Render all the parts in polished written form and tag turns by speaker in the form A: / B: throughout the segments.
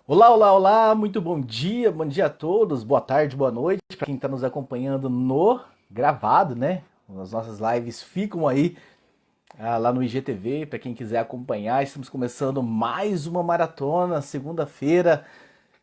A: Olá, olá, olá, muito bom dia a todos, boa tarde, boa noite para quem está nos acompanhando no gravado, né? As nossas lives ficam aí lá no IGTV, para quem quiser acompanhar. Estamos começando mais uma maratona, segunda-feira,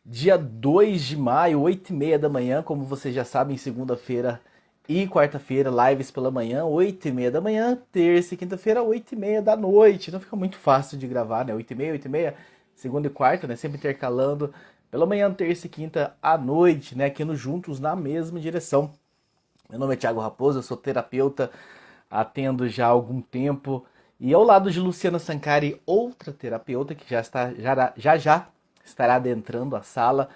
A: dia 2 de maio, 8h30 da manhã, como vocês já sabem, segunda-feira e quarta-feira, lives pela manhã, 8h30 da manhã, terça e quinta-feira, 8h30 da noite. Então fica muito fácil de gravar, né? 8h30, 8h30, segunda e quarta, né? Sempre intercalando pela manhã, terça e quinta à noite, né? Aqui no Juntos na mesma direção. Meu nome é Thiago Raposo, eu sou terapeuta, atendo já há algum tempo. E ao lado de Luciana Sancari, outra terapeuta que já estará adentrando a sala.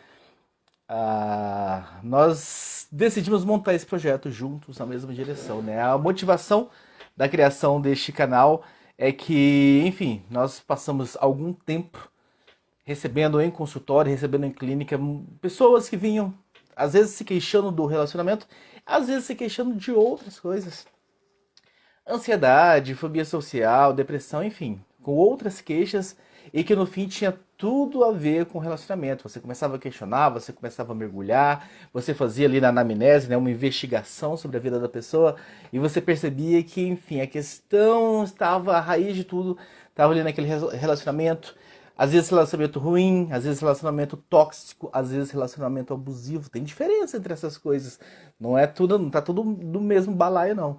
A: Nós decidimos montar esse projeto juntos na mesma direção, né? A motivação da criação deste canal é que, enfim, nós passamos algum tempo recebendo em consultório, recebendo em clínica, pessoas que vinham, às vezes se queixando do relacionamento, às vezes se queixando de outras coisas. Ansiedade, fobia social, depressão, enfim, com outras queixas e que no fim tinha tudo a ver com relacionamento. Você começava a questionar, você começava a mergulhar, você fazia ali na anamnese, né, uma investigação sobre a vida da pessoa e você percebia que, enfim, a questão estava, a raiz de tudo estava ali naquele relacionamento. Às vezes relacionamento ruim, às vezes relacionamento tóxico, às vezes relacionamento abusivo. Tem diferença entre essas coisas. Não é tudo, não tá tudo do mesmo balaio, não.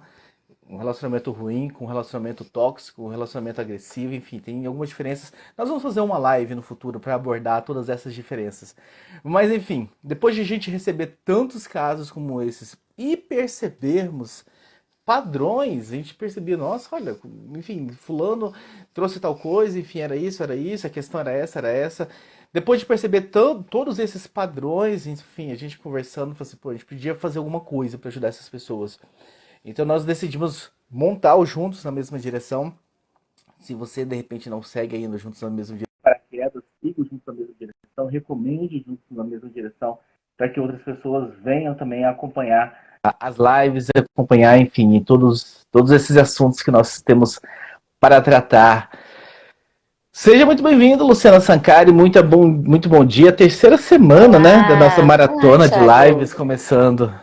A: Um relacionamento ruim, com um relacionamento tóxico, um relacionamento agressivo, enfim, tem algumas diferenças. Nós vamos fazer uma live no futuro para abordar todas essas diferenças. Mas enfim, depois de a gente receber tantos casos como esses e percebermos padrões, a gente percebia, nossa, olha, enfim, fulano trouxe tal coisa, enfim, era isso, a questão era essa, era essa. Depois de perceber todos esses padrões, enfim, a gente conversando, falou assim, pô, a gente podia fazer alguma coisa para ajudar essas pessoas. Então nós decidimos montar o Juntos na mesma direção. Se você de repente não segue ainda Juntos na mesma direção, paraquedas, siga o Juntos na mesma direção, recomende Juntos na mesma direção, para que outras pessoas venham também acompanhar as lives, acompanhar, enfim, todos esses assuntos que nós temos para tratar. Seja muito bem-vindo, Luciana Sancari, muito bom dia. Terceira semana, né, da nossa
B: Olá,
A: maratona de lives
B: Thiago.
A: começando.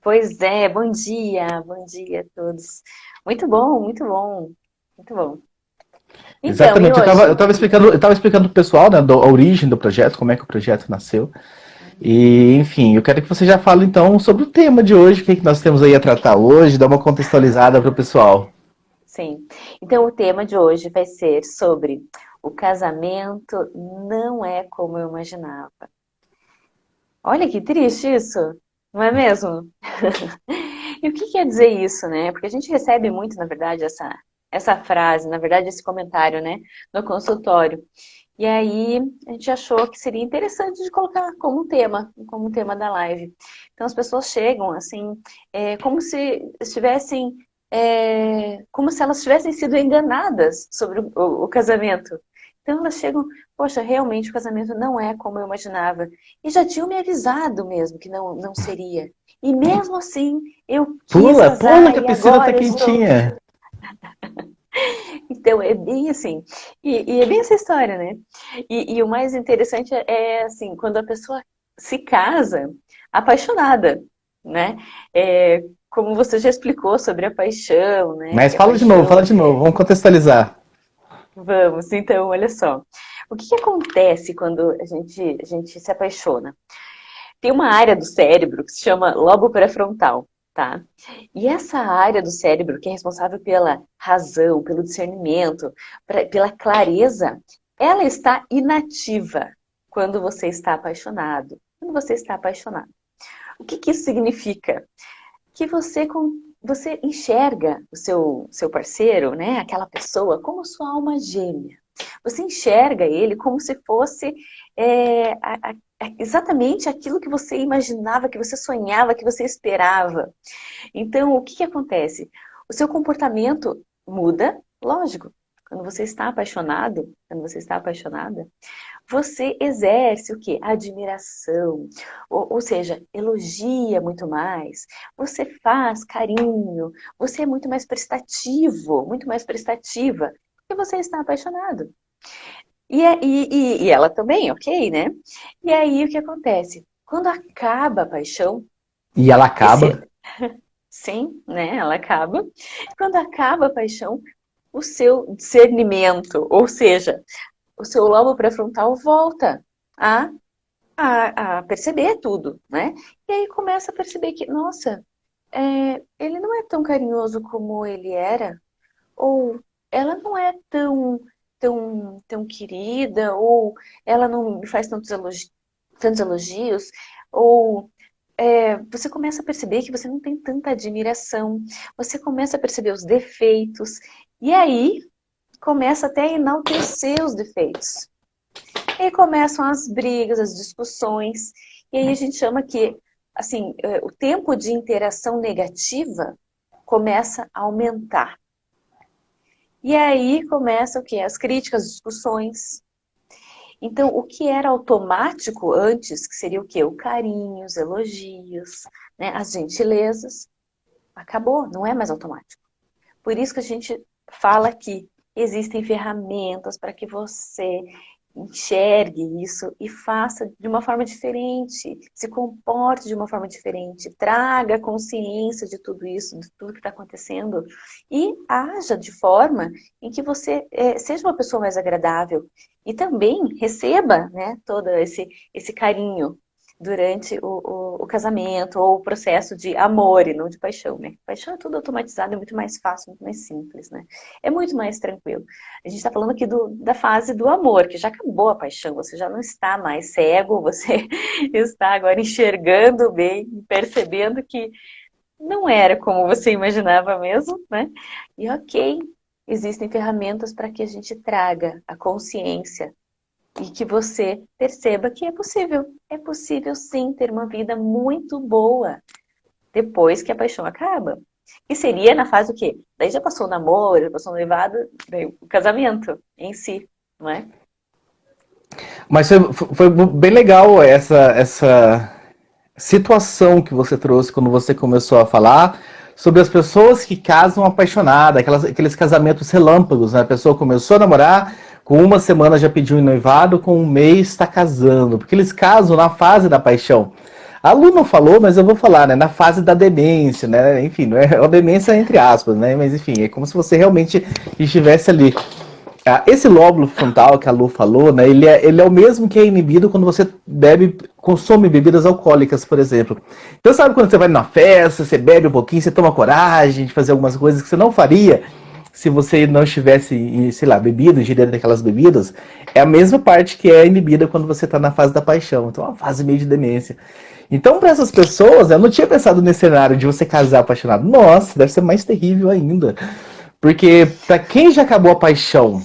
B: Pois é, bom dia a todos. Muito bom, muito bom, muito bom. Então, e
A: Exatamente,
B: hoje?
A: eu tava explicando pro pessoal, né, a origem do projeto, como é que o projeto nasceu. E, enfim, eu quero que você já fale então sobre o tema de hoje, o que, que nós temos aí a tratar hoje, dar uma contextualizada pro pessoal.
B: Sim. Então, o tema de hoje vai ser sobre o casamento não é como eu imaginava. Olha que triste isso, não é mesmo? E o que quer dizer isso, né? Porque a gente recebe muito, na verdade, essa frase, na verdade, esse comentário, né, no consultório. E aí a gente achou que seria interessante de colocar como tema da live. Então as pessoas chegam assim, como se estivessem, como se elas tivessem sido enganadas sobre o casamento. Então elas chegam, poxa, realmente o casamento não é como eu imaginava. E já tinham me avisado mesmo que não seria. E mesmo assim eu quis
A: Pula, pula
B: casar
A: que a
B: e
A: piscina tá
B: agora eu estou.
A: quentinha.
B: Então, é bem assim. E é bem essa história, né? E o mais interessante assim, quando a pessoa se casa apaixonada, né? Como você já explicou sobre a paixão, né?
A: Mas
B: Que a paixão
A: fala de novo, vamos contextualizar.
B: Vamos, então, olha só. O que acontece quando a gente se apaixona? Tem uma área do cérebro que se chama lobo pré-frontal, tá? E essa área do cérebro que é responsável pela razão, pelo discernimento, pela clareza, ela está inativa quando você está apaixonado. Quando você está apaixonado. O que isso significa? Que você enxerga o seu parceiro, né, aquela pessoa, como sua alma gêmea. Você enxerga ele como se fosse exatamente aquilo que você imaginava, que você sonhava, que você esperava. Então, o que acontece? O seu comportamento muda, lógico. Quando você está apaixonada, você exerce o quê? Admiração, ou seja, elogia muito mais, você faz carinho, você é muito mais prestativo, muito mais prestativa, porque você está apaixonado. E ela também, ok, né? E aí o que acontece? Quando acaba a paixão,
A: E ela acaba.
B: esse, sim, né? Ela acaba. Quando acaba a paixão, o seu discernimento, ou seja, o seu lobo pré-frontal volta a, a perceber tudo, né? E aí começa a perceber que, nossa, ele não é tão carinhoso como ele era, ou ela não é tão querida, ou ela não me faz tantos elogios, ou você começa a perceber que você não tem tanta admiração, você começa a perceber os defeitos, e aí começa até a enaltecer os defeitos. E aí começam as brigas, as discussões, e aí a gente chama que, assim, o tempo de interação negativa começa a aumentar. E aí começa o quê? As críticas, as discussões. Então, o que era automático antes, que seria o quê? O carinho, os elogios, né? As gentilezas, acabou, não é mais automático. Por isso que a gente fala que existem ferramentas para que você enxergue isso e faça de uma forma diferente, se comporte de uma forma diferente, traga consciência de tudo isso, de tudo que está acontecendo e haja de forma em que você seja uma pessoa mais agradável e também receba, né, todo esse carinho durante o casamento ou o processo de amor e não de paixão, né? Paixão é tudo automatizado, é muito mais fácil, muito mais simples, né? É muito mais tranquilo. A gente está falando aqui da fase do amor, que já acabou a paixão, você já não está mais cego, você está agora enxergando bem, percebendo que não era como você imaginava mesmo, né? E ok, existem ferramentas para que a gente traga a consciência e que você perceba que é possível. É possível sim ter uma vida muito boa depois que a paixão acaba. E seria na fase do quê? Daí já passou o namoro, já passou o noivado, daí o casamento em si, não é?
A: Mas foi bem legal essa situação que você trouxe quando você começou a falar sobre as pessoas que casam apaixonadas, aqueles casamentos relâmpagos, né? A pessoa começou a namorar, com uma semana já pediu em noivado, com um mês está casando, porque eles casam na fase da paixão. A Lu não falou, mas eu vou falar, né? Na fase da demência, né? Enfim, não é a demência entre aspas, né? Mas enfim, é como se você realmente estivesse ali. Esse lóbulo frontal que a Lu falou, né, ele é o mesmo que é inibido quando você consome bebidas alcoólicas, por exemplo. Então sabe quando você vai numa festa, você bebe um pouquinho, você toma coragem de fazer algumas coisas que você não faria se você não estivesse, sei lá, bebido, ingerindo aquelas bebidas? É a mesma parte que é inibida quando você está na fase da paixão. Então é uma fase meio de demência. Então, para essas pessoas, eu não tinha pensado nesse cenário de você casar apaixonado. Nossa, deve ser mais terrível ainda. Porque para quem já acabou a paixão,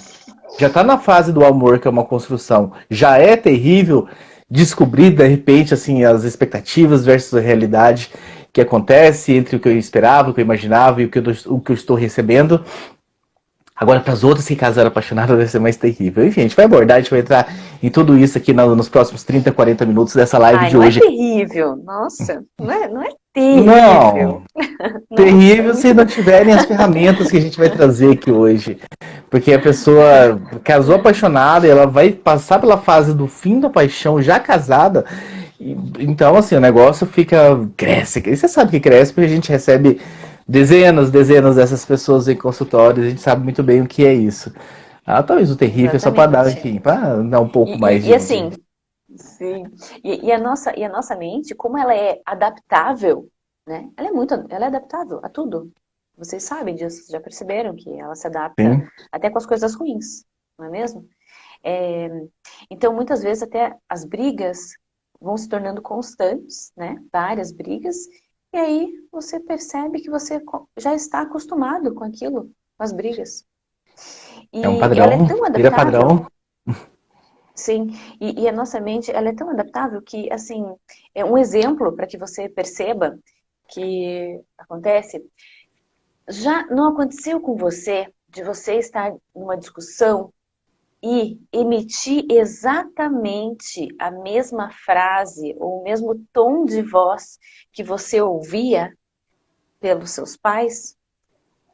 A: já está na fase do amor, que é uma construção, já é terrível descobrir de repente assim as expectativas versus a realidade que acontece entre o que eu esperava, o que eu imaginava e o que eu estou recebendo. Agora, para as outras que casaram apaixonadas, deve ser mais terrível. Enfim, a gente vai abordar, a gente vai entrar em tudo isso aqui nos próximos 30, 40 minutos dessa live
B: Ai,
A: de
B: não é
A: hoje.
B: terrível. Nossa, não é terrível.
A: Não,
B: Nossa, é
A: terrível se
B: muito.
A: não tiverem as ferramentas que a gente vai trazer aqui hoje. Porque a pessoa casou apaixonada e ela vai passar pela fase do fim da paixão já casada. Então, assim, o negócio cresce. E você sabe que cresce porque a gente recebe dezenas dessas pessoas em consultórios. A gente sabe muito bem o que é isso. Talvez o terrível é só para dar,
B: Exatamente.
A: enfim, para dar um pouco mais
B: E assim, sim. E a nossa mente, como ela é adaptável, né? Ela é adaptável a tudo. Vocês sabem disso, já perceberam que ela se adapta
A: sim.
B: até com as coisas ruins, não é mesmo? É, então, muitas vezes até as brigas vão se tornando constantes, né? Várias brigas, e aí você percebe que você já está acostumado com aquilo, com as brigas.
A: É um
B: E ela é
A: padrão,
B: tão
A: vira
B: adaptável.
A: padrão.
B: Sim, e a nossa mente, ela é tão adaptável que, assim, é um exemplo para que você perceba que acontece. Já não aconteceu com você de você estar numa discussão e emitir exatamente a mesma frase ou o mesmo tom de voz que você ouvia pelos seus pais?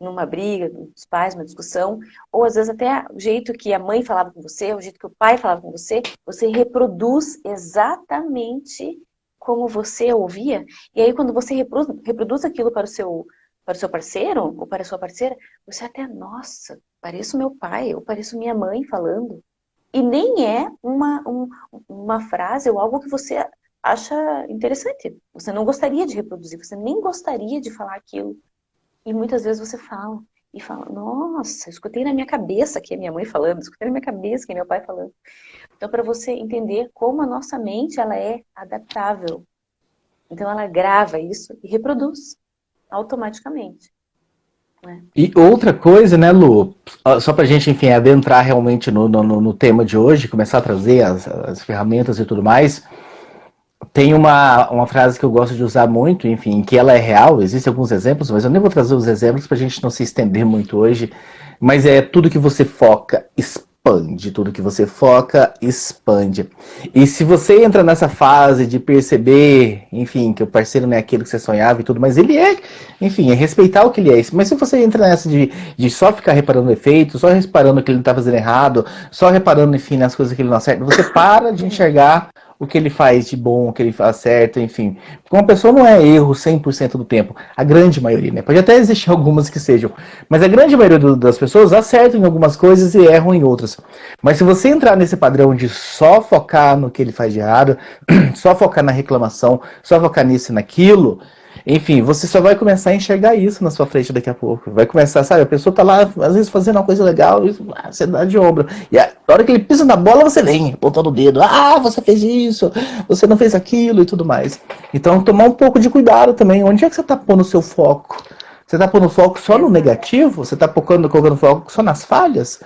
B: numa briga dos pais, uma discussão, ou às vezes até o jeito que a mãe falava com você, o jeito que o pai falava com você, você reproduz exatamente como você ouvia, e aí quando você reproduz aquilo para o seu parceiro ou para a sua parceira, você até, nossa, pareço meu pai, ou pareço minha mãe falando. E nem é uma frase ou algo que você acha interessante. Você não gostaria de reproduzir, você nem gostaria de falar aquilo. E muitas vezes você fala, e fala, nossa, escutei na minha cabeça que é minha mãe falando, escutei na minha cabeça que é meu pai falando. Então, para você entender como a nossa mente ela é adaptável. Então, ela grava isso e reproduz automaticamente. Né?
A: E outra coisa, né, Lu? Só pra gente, enfim, adentrar realmente no tema de hoje, começar a trazer as ferramentas e tudo mais, tem uma frase que eu gosto de usar muito, enfim, que ela é real, existem alguns exemplos, mas eu nem vou trazer os exemplos pra gente não se estender muito hoje, mas é tudo que você foca, expande, tudo que você foca, expande. E se você entra nessa fase de perceber, enfim, que o parceiro não é aquilo que você sonhava e tudo, mas ele é, enfim, é respeitar o que ele é. Mas se você entra nessa de só ficar reparando o efeito, só reparando que ele não tá fazendo errado, só reparando, enfim, nas coisas que ele não acerta, você para de enxergar o que ele faz de bom, o que ele faz certo, enfim. Porque uma pessoa não é erro 100% do tempo. A grande maioria, né? Pode até existir algumas que sejam. Mas a grande maioria das pessoas acertam em algumas coisas e erram em outras. Mas se você entrar nesse padrão de só focar no que ele faz de errado, só focar na reclamação, só focar nisso e naquilo, enfim, você só vai começar a enxergar isso na sua frente daqui a pouco. Vai começar, sabe, a pessoa tá lá, às vezes, fazendo uma coisa legal, e você dá de ombro. E a hora que ele pisa na bola, você vem, apontando o dedo. Ah, você fez isso, você não fez aquilo e tudo mais. Então, tomar um pouco de cuidado também. Onde é que você tá pondo o seu foco? Você tá pondo foco só no negativo? Você tá colocando foco só nas falhas?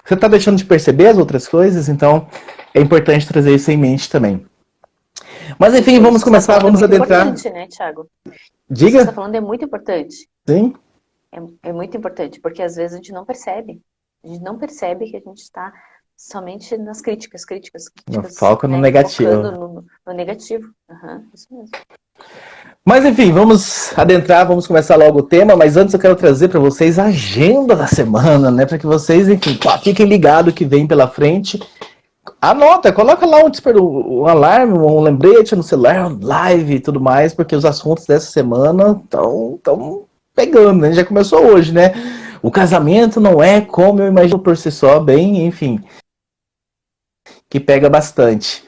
A: Você tá deixando de perceber as outras coisas? Então, é importante trazer isso em mente também. Mas enfim, vamos começar, vamos adentrar.
B: É muito importante, né, Thiago?
A: Diga.
B: O que você está falando é muito importante.
A: Sim.
B: É muito importante, porque às vezes a gente não percebe. A gente não percebe que a gente está somente nas críticas.
A: Foca no
B: né,
A: negativo.
B: Focando no negativo. Isso mesmo.
A: Mas enfim, vamos adentrar, vamos começar logo o tema, mas antes eu quero trazer para vocês a agenda da semana, né? Para que vocês, enfim, fiquem ligados que vem pela frente. Anota, coloca lá um alarme, um lembrete no celular, live e tudo mais, porque os assuntos dessa semana estão pegando, né? Já começou hoje, né? O casamento não é como eu imagino por si só, bem, enfim, que pega bastante.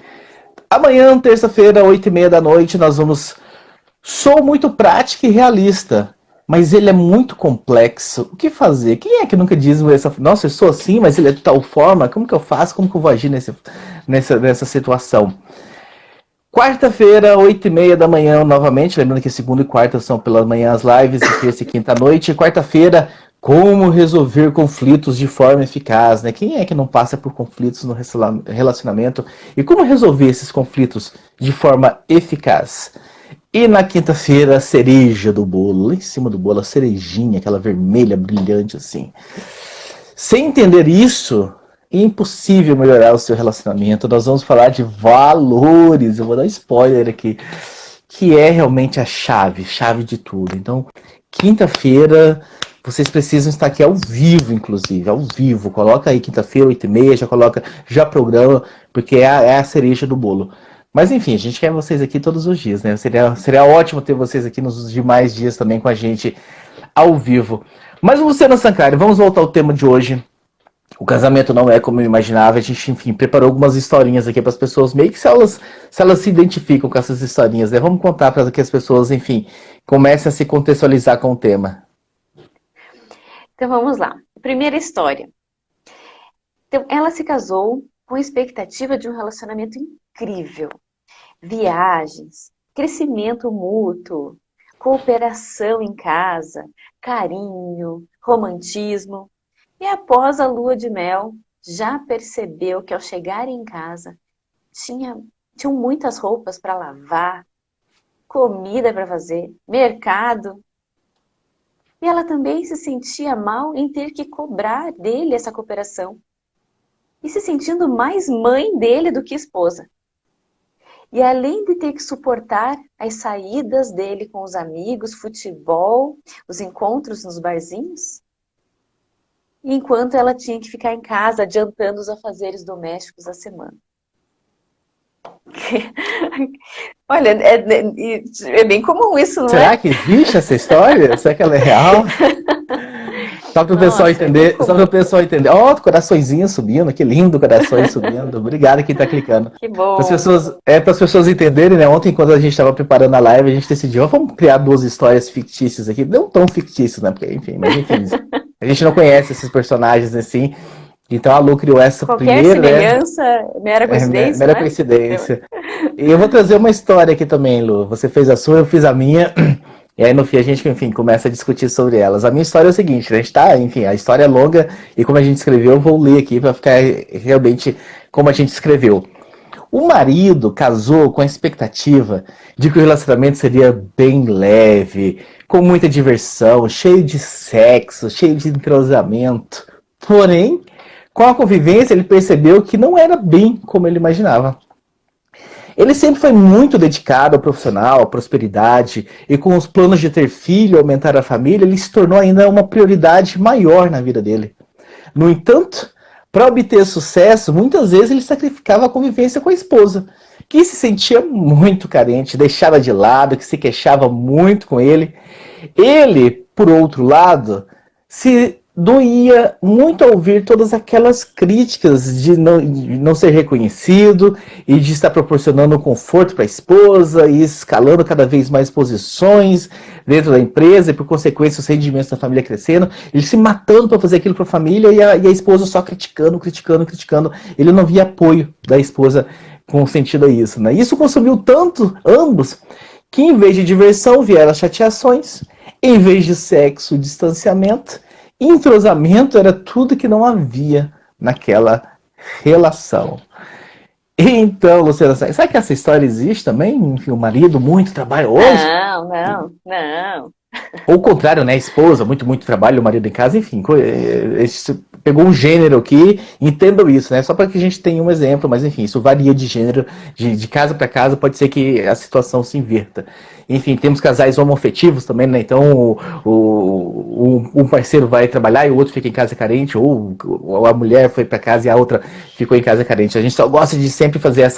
A: Amanhã, terça-feira, 8h30 da noite, nós vamos... Sou muito prático e realista, mas ele é muito complexo. O que fazer? Quem é que nunca diz essa... Nossa, eu sou assim, mas ele é de tal forma. Como que eu faço? Como que eu vou agir nessa situação? Quarta-feira, 8h30 da manhã, novamente. Lembrando que segunda e quarta são pela manhã as lives, e terça e quinta à noite. Quarta-feira, como resolver conflitos de forma eficaz, né? Quem é que não passa por conflitos no relacionamento? E como resolver esses conflitos de forma eficaz? E na quinta-feira, a cereja do bolo. Lá em cima do bolo, a cerejinha, aquela vermelha brilhante assim. Sem entender isso, é impossível melhorar o seu relacionamento. Nós vamos falar de valores. Eu vou dar um spoiler aqui. Que é realmente a chave de tudo. Então, quinta-feira, vocês precisam estar aqui ao vivo, inclusive. Ao vivo. Coloca aí quinta-feira, 8h30, já programa, porque é a cereja do bolo. Mas enfim, a gente quer vocês aqui todos os dias, né? Seria ótimo ter vocês aqui nos demais dias também com a gente ao vivo. Mas Luciana Sancari, vamos voltar ao tema de hoje. O casamento não é como eu imaginava. A gente, enfim, preparou algumas historinhas aqui para as pessoas, meio que se elas se identificam com essas historinhas, né? Vamos contar para que as pessoas, enfim, comecem a se contextualizar com o tema.
B: Então vamos lá. Primeira história. Então, ela se casou com a expectativa de um relacionamento incrível. Viagens, crescimento mútuo, cooperação em casa, carinho, romantismo. E após a lua de mel, já percebeu que ao chegar em casa, tinham muitas roupas para lavar, comida para fazer, mercado. E ela também se sentia mal em ter que cobrar dele essa cooperação. E se sentindo mais mãe dele do que esposa. E além de ter que suportar as saídas dele com os amigos, futebol, os encontros nos barzinhos, enquanto ela tinha que ficar em casa adiantando os afazeres domésticos da semana. Olha, é bem comum isso, não
A: Será
B: é?
A: que existe essa história? Será que ela é real? Só para o pessoal
B: Nossa, é bem
A: entender, só para
B: comum.
A: o pessoal entender. Ó, coraçõezinho subindo, que lindo corações subindo. Obrigado quem está clicando.
B: Que
A: Para as
B: bom.
A: pessoas, para as pessoas entenderem, né? Ontem, quando a gente estava preparando a live, a gente decidiu, vamos criar 2 histórias fictícias aqui. Não tão fictícias, né? Porque, enfim, mas enfim, a gente não conhece esses personagens assim. Então a Lu criou essa
B: Qualquer
A: primeiro, né?
B: semelhança, mera
A: É
B: coincidência,
A: mera
B: não é?
A: coincidência. E eu vou trazer uma história aqui também, Lu. Você fez a sua, eu fiz a minha. E aí no fim a gente, enfim, começa a discutir sobre elas. A minha história é o seguinte, a gente tá, enfim, a história é longa e como a gente escreveu, eu vou ler aqui para ficar realmente como a gente escreveu. O marido casou com a expectativa de que o relacionamento seria bem leve, com muita diversão, cheio de sexo, cheio de entrosamento. Porém, com a convivência, ele percebeu que não era bem como ele imaginava. Ele sempre foi muito dedicado ao profissional, à prosperidade, e com os planos de ter filho, aumentar a família, ele se tornou ainda uma prioridade maior na vida dele. No entanto, para obter sucesso, muitas vezes ele sacrificava a convivência com a esposa, que se sentia muito carente, deixada de lado, que se queixava muito com ele. Ele, por outro lado, se doía muito ao ouvir todas aquelas críticas de não ser reconhecido e de estar proporcionando conforto para a esposa e escalando cada vez mais posições dentro da empresa e, por consequência, os rendimentos da família crescendo. Ele se matando para fazer aquilo para a família e a esposa só criticando, criticando, criticando. Ele não via apoio da esposa com sentido a isso, né? Isso consumiu tanto ambos que, em vez de diversão, vieram as chateações, em vez de sexo, distanciamento. Entrosamento era tudo que não havia naquela relação. Então, Luciana, sabe que essa história existe também? Enfim, o marido muito trabalha hoje?
B: Não, não, não.
A: Ou o contrário, né? A esposa, muito trabalho, o marido em casa, enfim. Pegou um gênero aqui, entendam isso, né? Só para que a gente tenha um exemplo, mas enfim, isso varia de gênero, de casa para casa, pode ser que a situação se inverta. Enfim, temos casais homoafetivos também, né? Então, um parceiro vai trabalhar e o outro fica em casa carente, ou a mulher foi para casa e a outra ficou em casa carente. A gente só gosta de sempre fazer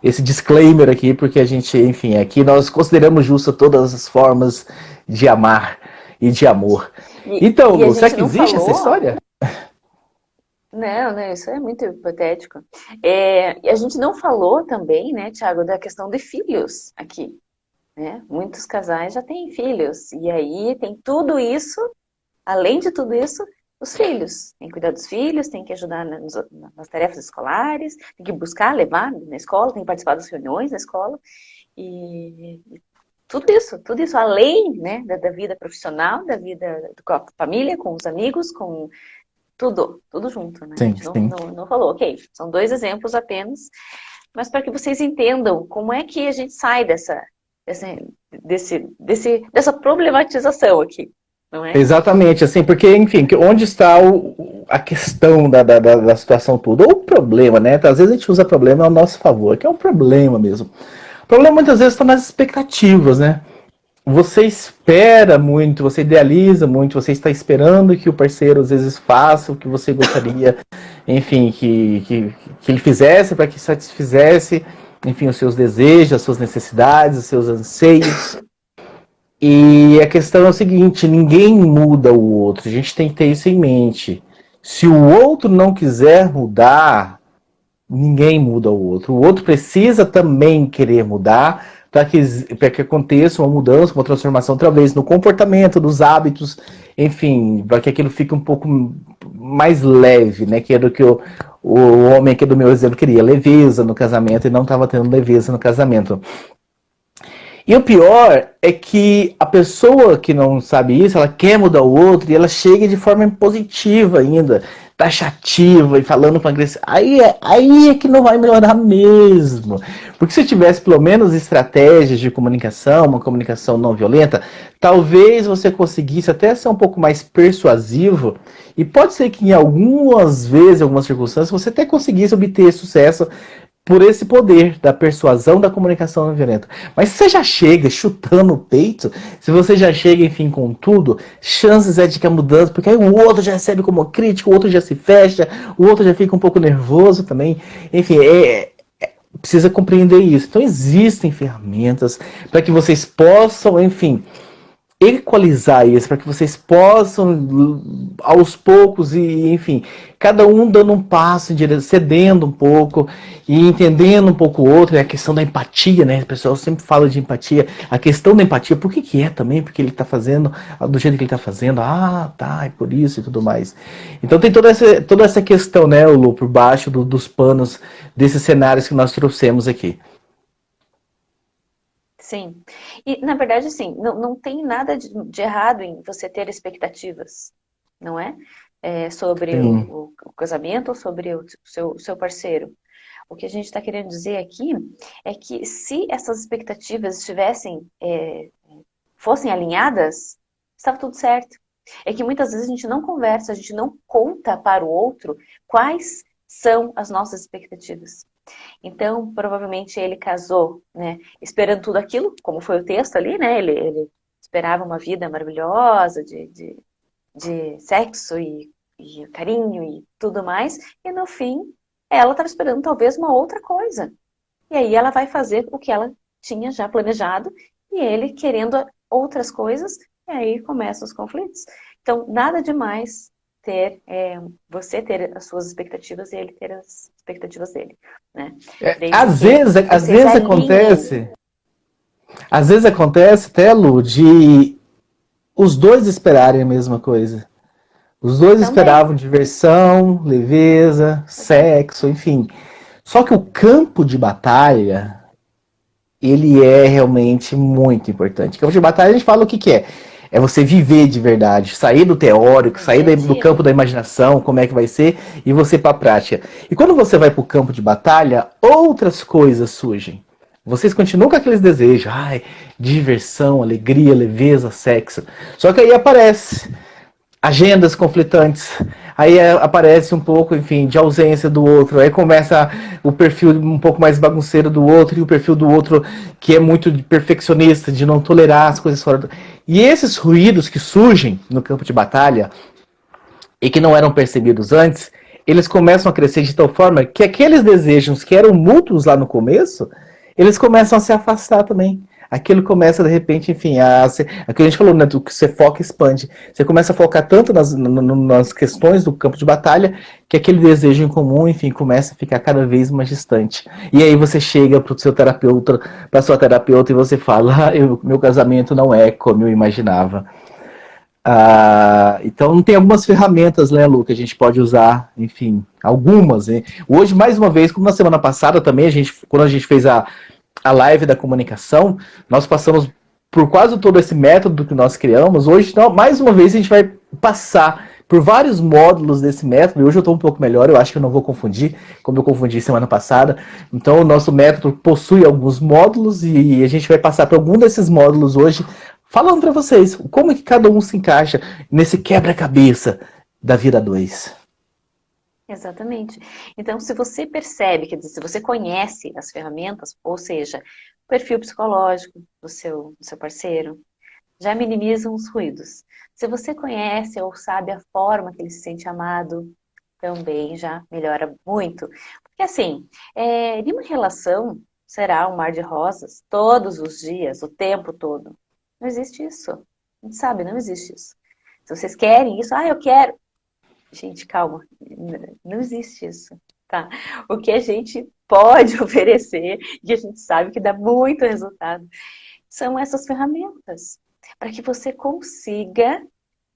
A: esse disclaimer aqui, porque a gente, enfim, aqui nós consideramos justa todas as formas de amar e de amor. Então,
B: E a
A: Lu, será
B: gente
A: que
B: não
A: existe essa
B: falou.
A: história?
B: Não, não, isso é muito hipotético. E a gente não falou também, né, Thiago, da questão de filhos aqui, né? Muitos casais já têm filhos, e aí tem tudo isso, além de tudo isso, os filhos. Tem que cuidar dos filhos, tem que ajudar nas tarefas escolares, tem que buscar, levar na escola, tem que participar das reuniões na escola, e tudo isso além, né, da vida profissional, da vida com a família, com os amigos, com tudo junto, né? A
A: Sim,
B: gente
A: sim.
B: não falou, ok, são 2 exemplos apenas, mas para que vocês entendam como é que a gente sai dessa problematização aqui, não é?
A: Exatamente, assim, porque, enfim, onde está a questão da situação toda? Ou o problema, né? Às vezes a gente usa problema ao nosso favor, que é um problema mesmo. O problema muitas vezes está nas expectativas, né? Você espera muito, você idealiza muito, você está esperando que o parceiro às vezes faça o que você gostaria, enfim, que ele fizesse para que satisfizesse, enfim, os seus desejos, as suas necessidades, os seus anseios. E a questão é o seguinte, ninguém muda o outro, a gente tem que ter isso em mente. Se o outro não quiser mudar, ninguém muda o outro. O outro precisa também querer mudar para que aconteça uma mudança, uma transformação, talvez no comportamento, nos hábitos, enfim, para que aquilo fique um pouco mais leve, né? Que era o que o homem aqui do meu exemplo queria, leveza no casamento, e não estava tendo leveza no casamento. E o pior é que a pessoa que não sabe isso, ela quer mudar o outro e ela chega de forma impositiva ainda, taxativa e falando com agressão. Aí é que não vai melhorar mesmo. Porque se tivesse pelo menos estratégias de comunicação, uma comunicação não violenta, talvez você conseguisse até ser um pouco mais persuasivo e pode ser que em algumas vezes, em algumas circunstâncias, você até conseguisse obter sucesso por esse poder da persuasão da comunicação não violenta. Mas se você já chega chutando o peito, se você já chega, enfim, com tudo, chances é de que a mudança, porque aí o outro já recebe como crítico, o outro já se fecha, o outro já fica um pouco nervoso também. Enfim, precisa compreender isso. Então existem ferramentas para que vocês possam, enfim, equalizar isso, para que vocês possam, aos poucos, e enfim, cada um dando um passo, cedendo um pouco e entendendo um pouco o outro. É a questão da empatia, né? O pessoal sempre fala de empatia. A questão da empatia, por que é também? Porque ele está fazendo do jeito que ele está fazendo. Ah, tá, é por isso e tudo mais. Então tem toda essa questão, né, Lu, por baixo dos panos desses cenários que nós trouxemos aqui.
B: Sim. E, na verdade, assim, não tem nada de errado em você ter expectativas, não é? Sobre
A: Sim.
B: o casamento ou sobre o seu parceiro. O que a gente está querendo dizer aqui é que se essas expectativas fossem alinhadas, estava tudo certo. É que muitas vezes a gente não conversa, a gente não conta para o outro quais são as nossas expectativas. Então, provavelmente ele casou, né, esperando tudo aquilo, como foi o texto ali, né? Ele esperava uma vida maravilhosa de sexo e carinho e tudo mais, e no fim ela estava esperando talvez uma outra coisa. E aí ela vai fazer o que ela tinha já planejado e ele querendo outras coisas, e aí começam os conflitos. Então, nada demais você ter as suas expectativas e ele ter as expectativas dele, né? Desde que
A: Às
B: vocês
A: vezes
B: alinhem.
A: acontece, até, Lu, de os dois esperarem a mesma coisa. Os dois
B: Também.
A: esperavam diversão, leveza, sexo, enfim. Só que o campo de batalha, ele é realmente muito importante. Campo de batalha, a gente fala o que é. É você viver de verdade, sair do teórico,
B: No
A: sair
B: dia a
A: do
B: dia.
A: campo da imaginação, como é que vai ser, e você para a prática. E quando você vai para o campo de batalha, outras coisas surgem. Vocês continuam com aqueles desejos, ai, diversão, alegria, leveza, sexo. Só que aí aparece agendas conflitantes. Aí aparece um pouco, enfim, de ausência do outro. Aí começa o perfil um pouco mais bagunceiro do outro e o perfil do outro que é muito perfeccionista, de não tolerar as coisas fora do... E esses ruídos que surgem no campo de batalha e que não eram percebidos antes, eles começam a crescer de tal forma que aqueles desejos que eram mútuos lá no começo, eles começam a se afastar também. Aquilo começa, de repente, enfim, aquilo a gente falou, né, do que você foca e expande. Você começa a focar tanto nas questões do campo de batalha, que aquele desejo em comum, enfim, começa a ficar cada vez mais distante. E aí você chega para o seu terapeuta, para sua terapeuta, e você fala, meu casamento não é como eu imaginava. Então tem algumas ferramentas, né, Lu, que a gente pode usar, enfim, algumas. Né? Hoje, mais uma vez, como na semana passada também, quando a gente fez a live da comunicação, nós passamos por quase todo esse método que nós criamos. Hoje, então, mais uma vez, a gente vai passar por vários módulos desse método, e hoje eu estou um pouco melhor, eu acho que eu não vou confundir, como eu confundi semana passada. Então, o nosso método possui alguns módulos e a gente vai passar por algum desses módulos hoje, falando para vocês como é que cada um se encaixa nesse quebra-cabeça da vida 2.
B: Exatamente. Então, se você percebe, quer dizer, se você conhece as ferramentas, ou seja, o perfil psicológico do seu parceiro, já minimizam os ruídos. Se você conhece ou sabe a forma que ele se sente amado, também já melhora muito. Porque assim, nenhuma relação será um mar de rosas todos os dias, o tempo todo. Não existe isso. A gente sabe, não existe isso. Se vocês querem isso, eu quero. Gente, calma, não existe isso, tá? O que a gente pode oferecer e a gente sabe que dá muito resultado são essas ferramentas para que você consiga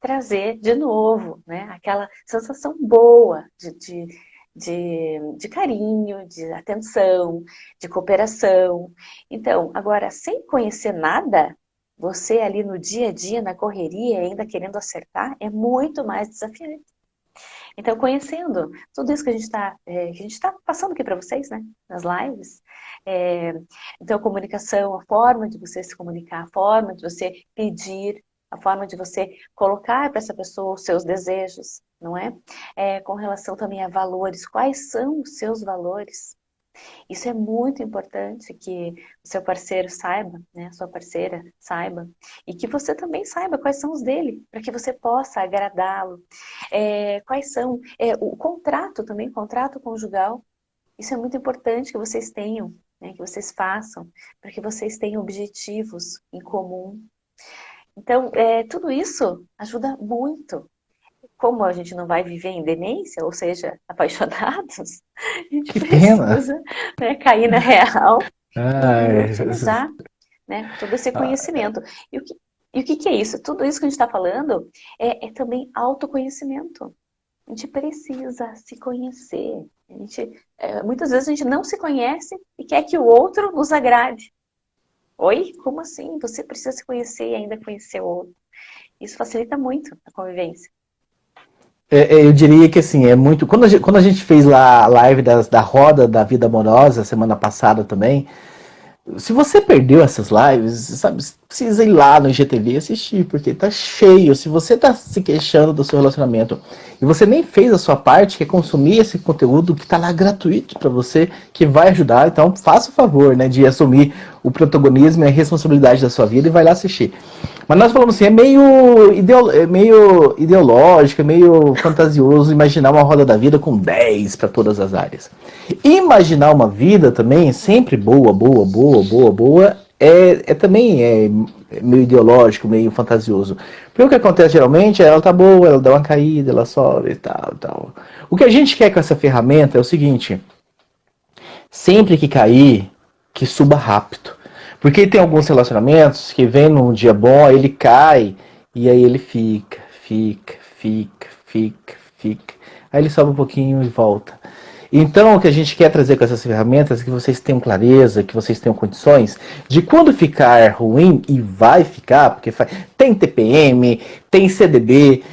B: trazer de novo, né? Aquela sensação boa de carinho, de atenção, de cooperação. Então, agora, sem conhecer nada, você ali no dia a dia, na correria, ainda querendo acertar, é muito mais desafiante. Então, conhecendo tudo isso que a gente está passando aqui para vocês, né, nas lives, é, então, a comunicação, a forma de você se comunicar, a forma de você pedir, a forma de você colocar para essa pessoa os seus desejos, não é? Com relação também a valores, quais são os seus valores? Isso é muito importante que o seu parceiro saiba, né, a sua parceira saiba, e que você também saiba quais são os dele, para que você possa agradá-lo. Quais são, o contrato também, contrato conjugal, isso é muito importante que vocês tenham, né, que vocês façam, para que vocês tenham objetivos em comum. Então, tudo isso ajuda muito. Como a gente não vai viver em demência, ou seja, apaixonados, a gente
A: Que pena.
B: precisa, né, cair na real e
A: Ai,
B: utilizar, né, todo esse conhecimento. E o que é isso? Tudo isso que a gente está falando é também autoconhecimento. A gente precisa se conhecer. Muitas vezes a gente não se conhece e quer que o outro nos agrade. Oi? Como assim? Você precisa se conhecer e ainda conhecer o outro. Isso facilita muito a convivência.
A: eu diria que assim, é muito. Quando a gente fez lá a live da roda da vida amorosa, semana passada também, se você perdeu essas lives, sabe, precisa ir lá no IGTV e assistir, porque tá cheio. Se você tá se queixando do seu relacionamento e você nem fez a sua parte, que é consumir esse conteúdo que tá lá gratuito para você, que vai ajudar, então faça o favor, né, de assumir o protagonismo e a responsabilidade da sua vida e vai lá assistir. Mas nós falamos assim, é meio ideológico, é meio fantasioso imaginar uma roda da vida com 10 para todas as áreas. Imaginar uma vida também, sempre boa, boa, boa, boa, boa, também meio ideológico, meio fantasioso. Porque o que acontece geralmente é ela tá boa, ela dá uma caída, ela sobe e tal, tal. O que a gente quer com essa ferramenta é o seguinte, sempre que cair, que suba rápido. Porque tem alguns relacionamentos que vem num dia bom, aí ele cai, e aí ele fica. Aí ele sobe um pouquinho e volta. Então, o que a gente quer trazer com essas ferramentas é que vocês tenham clareza, que vocês tenham condições de quando ficar ruim, e vai ficar, porque tem TPM, tem CDB.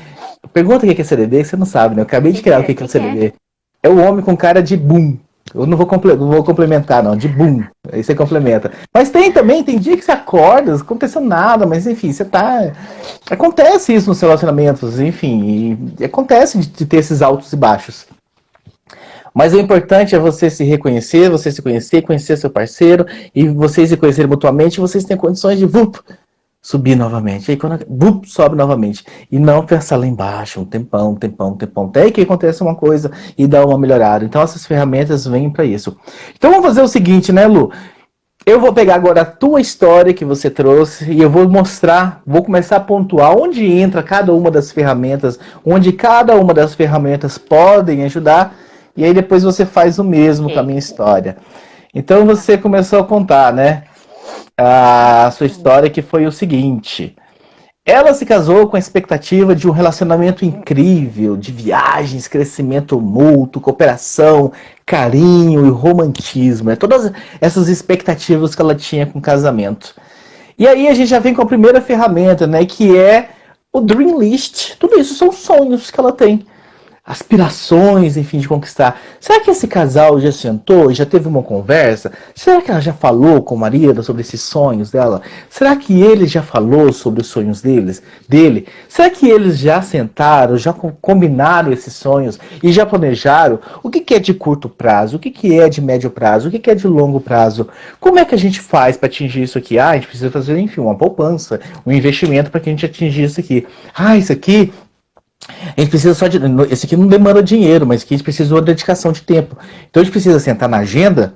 A: Pergunta o que é CDB, você não sabe, né? Eu acabei de criar o que é o CDB. É o homem com cara de boom. Eu não vou complementar, não, de boom. Aí você complementa. Mas tem dia que você acorda, não aconteceu nada, mas enfim, você tá. Acontece isso nos relacionamentos, enfim, e acontece de ter esses altos e baixos. Mas o importante é você se reconhecer, você se conhecer, conhecer seu parceiro, e vocês se conhecerem mutuamente, vocês têm condições de subir novamente. Aí quando sobe novamente. E não pensar lá embaixo, um tempão. Até que acontece uma coisa e dá uma melhorada. Então essas ferramentas vêm para isso. Então vamos fazer o seguinte, né, Lu? Eu vou pegar agora a tua história que você trouxe e eu vou mostrar, vou começar a pontuar onde entra cada uma das ferramentas, onde cada uma das ferramentas podem ajudar, e aí depois você faz o mesmo com a minha história. Então você começou a contar, né? A sua história, que foi o seguinte: ela se casou com a expectativa de um relacionamento incrível, de viagens, crescimento mútuo, cooperação, carinho e romantismo. Todas essas expectativas que ela tinha com o casamento. E aí a gente já vem com a primeira ferramenta, né, que é o Dream List. Tudo isso são sonhos que ela tem, aspirações, enfim, de conquistar. Será que esse casal já sentou, já teve uma conversa? Será que ela já falou com o marido sobre esses sonhos dela? Será que ele já falou sobre os sonhos dele? Será que eles já sentaram, já combinaram esses sonhos e já planejaram o que é de curto prazo, o que é de médio prazo, o que é de longo prazo? Como é que a gente faz para atingir isso aqui? A gente precisa fazer, enfim, uma poupança, um investimento para que a gente atingir isso aqui. Isso aqui a gente precisa só de. Esse aqui não demanda dinheiro, mas aqui a gente precisa de uma dedicação de tempo. Então a gente precisa sentar na agenda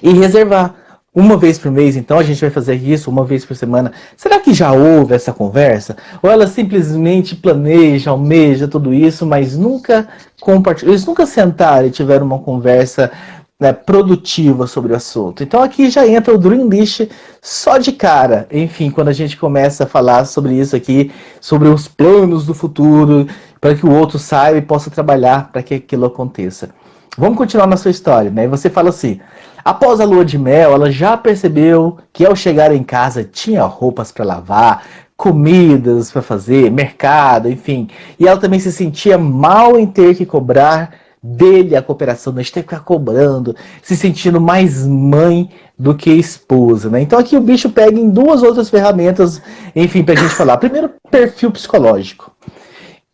A: e reservar. Uma vez por mês, então a gente vai fazer isso, uma vez por semana. Será que já houve essa conversa? Ou ela simplesmente planeja, almeja tudo isso, mas nunca compartilha? Eles nunca sentaram e tiveram uma conversa, né, produtiva sobre o assunto. Então aqui já entra o Dream List só de cara. Enfim, quando a gente começa a falar sobre isso aqui, sobre os planos do futuro, para que o outro saiba e possa trabalhar para que aquilo aconteça. Vamos continuar na sua história, né? E você fala assim: após a lua de mel, ela já percebeu que ao chegar em casa tinha roupas para lavar, comidas para fazer, mercado, enfim. E ela também se sentia mal em ter que cobrar dele a cooperação, a gente tem que ficar cobrando, se sentindo mais mãe do que esposa, né? Então aqui o bicho pega em duas outras ferramentas, enfim, pra gente falar. Primeiro, perfil psicológico.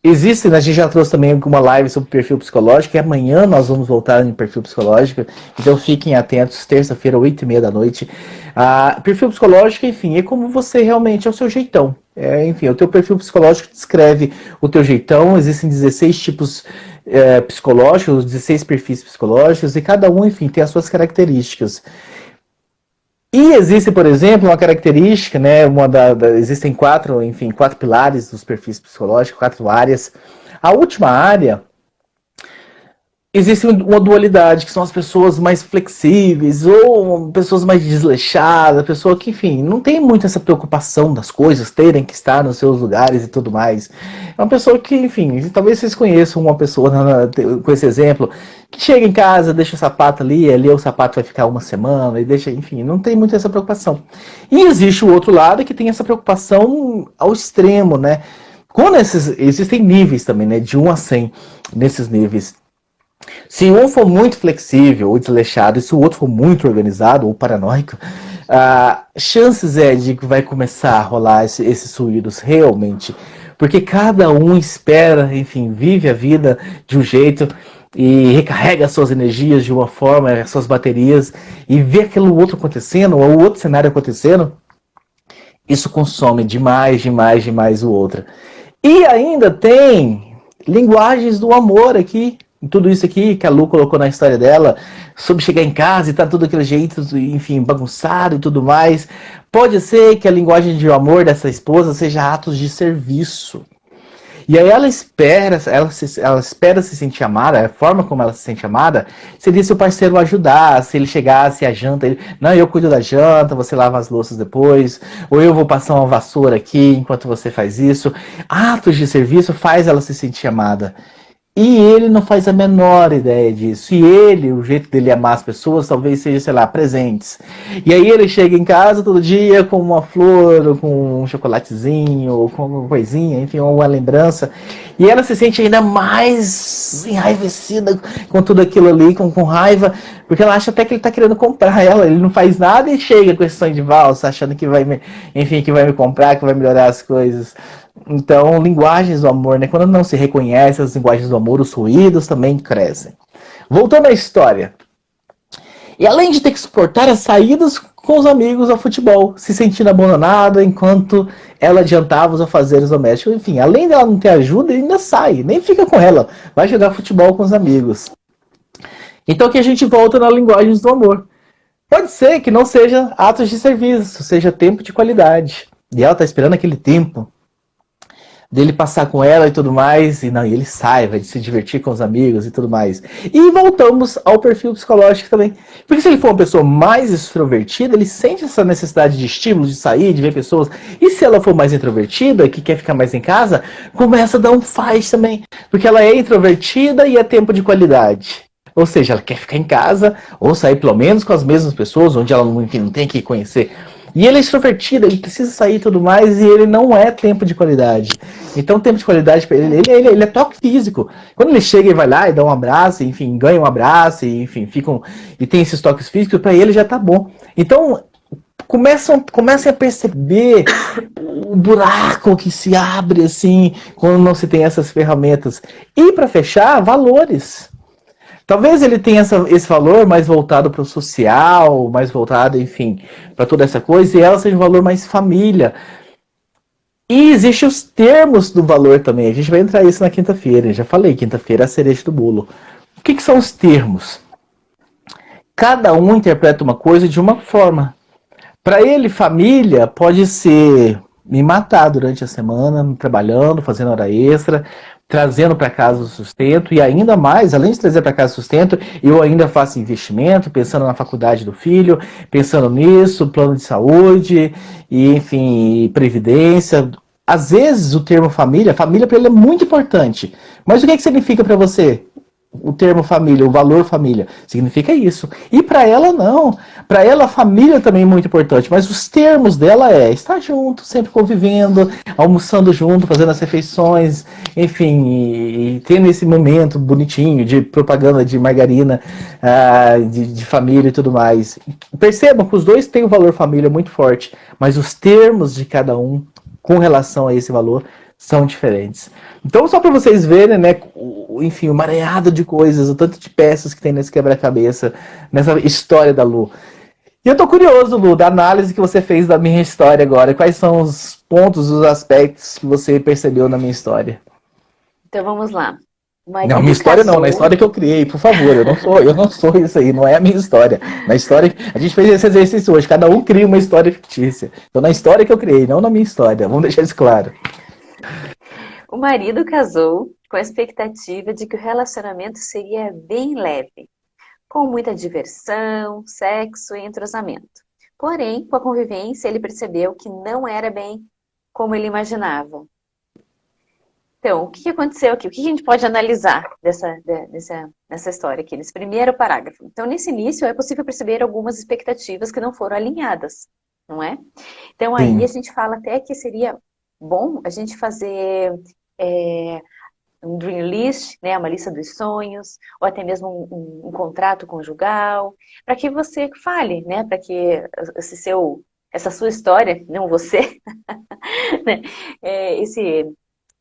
A: Existe, né, a gente já trouxe também uma live sobre perfil psicológico, e amanhã nós vamos voltar em perfil psicológico, então fiquem atentos, terça-feira, 8h30 da noite. Perfil psicológico, enfim, é como você realmente, é o seu jeitão. Enfim, o teu perfil psicológico descreve o teu jeitão, existem 16 tipos psicológicos, 16 perfis psicológicos, e cada um, enfim, tem as suas características. E existe, por exemplo, uma característica, né, existem quatro pilares dos perfis psicológicos, 4 áreas. A última área, existe uma dualidade, que são as pessoas mais flexíveis, ou pessoas mais desleixadas, pessoa que, enfim, não tem muito essa preocupação das coisas terem que estar nos seus lugares e tudo mais. É uma pessoa que, enfim, talvez vocês conheçam uma pessoa com esse exemplo, que chega em casa, deixa o sapato ali o sapato vai ficar uma semana, e deixa, enfim, não tem muito essa preocupação. E existe o outro lado que tem essa preocupação ao extremo, né? Existem níveis também, né? De 1 a 100 nesses níveis. Se um for muito flexível ou desleixado, e se o outro for muito organizado ou paranoico, chances de que vai começar a rolar esses ruídos realmente. Porque cada um espera, enfim, vive a vida de um jeito e recarrega suas energias de uma forma, suas baterias, e vê aquilo outro acontecendo, ou outro cenário acontecendo, isso consome demais o outro. E ainda tem linguagens do amor aqui, tudo isso aqui que a Lu colocou na história dela, sobre chegar em casa e tá tudo aquele jeito, enfim, bagunçado e tudo mais. Pode ser que a linguagem de amor dessa esposa seja atos de serviço. E aí ela espera se sentir amada, a forma como ela se sente amada, seria se o parceiro ajudar, se ele chegasse a janta, não, eu cuido da janta, você lava as louças depois, ou eu vou passar uma vassoura aqui enquanto você faz isso. Atos de serviço faz ela se sentir amada. E ele não faz a menor ideia disso. E ele, o jeito dele amar as pessoas, talvez seja, sei lá, presentes. E aí ele chega em casa todo dia com uma flor, ou com um chocolatezinho, ou com uma coisinha, enfim, uma lembrança. E ela se sente ainda mais enraivecida com tudo aquilo ali, com raiva, porque ela acha até que ele está querendo comprar ela. Ele não faz nada e chega com esse sonho de valsa, achando que vai me comprar, que vai melhorar as coisas. Então, linguagens do amor, né? Quando não se reconhece as linguagens do amor, os ruídos também crescem. Voltando à história. E além de ter que suportar as saídas com os amigos ao futebol, se sentindo abandonada enquanto ela adiantava os afazeres domésticos. Enfim, além dela não ter ajuda, ele ainda sai, nem fica com ela. Vai jogar futebol com os amigos. Então que a gente volta nas linguagens do amor. Pode ser que não seja atos de serviço, seja tempo de qualidade. E ela está esperando aquele tempo dele passar com ela e tudo mais, e ele sai, vai se divertir com os amigos e tudo mais. E voltamos ao perfil psicológico também. Porque se ele for uma pessoa mais extrovertida, ele sente essa necessidade de estímulo, de sair, de ver pessoas. E se ela for mais introvertida, que quer ficar mais em casa, começa a dar um faz também. Porque ela é introvertida e é tempo de qualidade. Ou seja, ela quer ficar em casa, ou sair pelo menos com as mesmas pessoas, onde ela não tem que conhecer. E ele é extrovertido, ele precisa sair e tudo mais, e ele não é tempo de qualidade. Então, tempo de qualidade para ele é toque físico. Quando ele chega e vai lá e dá um abraço, enfim, ganha um abraço, e, enfim, e tem esses toques físicos, para ele já tá bom. Então, comecem a perceber o buraco que se abre, assim, quando não se tem essas ferramentas. E, para fechar, valores. Talvez ele tenha esse valor mais voltado para o social, mais voltado, enfim, para toda essa coisa, e ela seja um valor mais família. E existem os termos do valor também. A gente vai entrar isso na quinta-feira. Eu já falei, quinta-feira é a cereja do bolo. O que são os termos? Cada um interpreta uma coisa de uma forma. Para ele, família pode ser me matar durante a semana, trabalhando, fazendo hora extra, trazendo para casa o sustento, e ainda mais, além de trazer para casa o sustento, eu ainda faço investimento, pensando na faculdade do filho, pensando nisso, plano de saúde, e enfim, previdência. Às vezes o termo família para ele é muito importante, mas o que significa para você? O termo família, o valor família, significa isso. E para ela não. Para ela a família também é muito importante, mas os termos dela estar junto, sempre convivendo, almoçando junto, fazendo as refeições, enfim, e tendo esse momento bonitinho de propaganda de margarina, de família e tudo mais. Percebam que os dois têm o valor família muito forte, mas os termos de cada um com relação a esse valor São diferentes. Então, só para vocês verem, né, enfim, o emaranhado de coisas, o tanto de peças que tem nesse quebra-cabeça, nessa história da Lu. E eu tô curioso, Lu, da análise que você fez da minha história agora. Quais são os pontos, os aspectos que você percebeu na minha história?
B: Então vamos lá. O
A: Não, minha
B: marido
A: história não, na
B: casou.
A: história que eu criei, por favor, eu não sou isso aí, não é a minha história. Na história, a gente fez esse exercício hoje, cada um cria uma história fictícia. Então, na história que eu criei, não na minha história, vamos deixar isso claro.
B: O marido casou com a expectativa de que o relacionamento seria bem leve, com muita diversão, sexo e entrosamento. Porém, com a convivência, ele percebeu que não era bem como ele imaginava. Então, o que aconteceu aqui? O que a gente pode analisar nessa história aqui, nesse primeiro parágrafo? Então, nesse início, é possível perceber algumas expectativas que não foram alinhadas, não é? Então, aí a
A: Sim.
B: gente fala até que seria bom a gente fazer um dream list, né, uma lista dos sonhos, ou até mesmo um contrato conjugal, para que você fale, né, para que essa sua história, não você, né,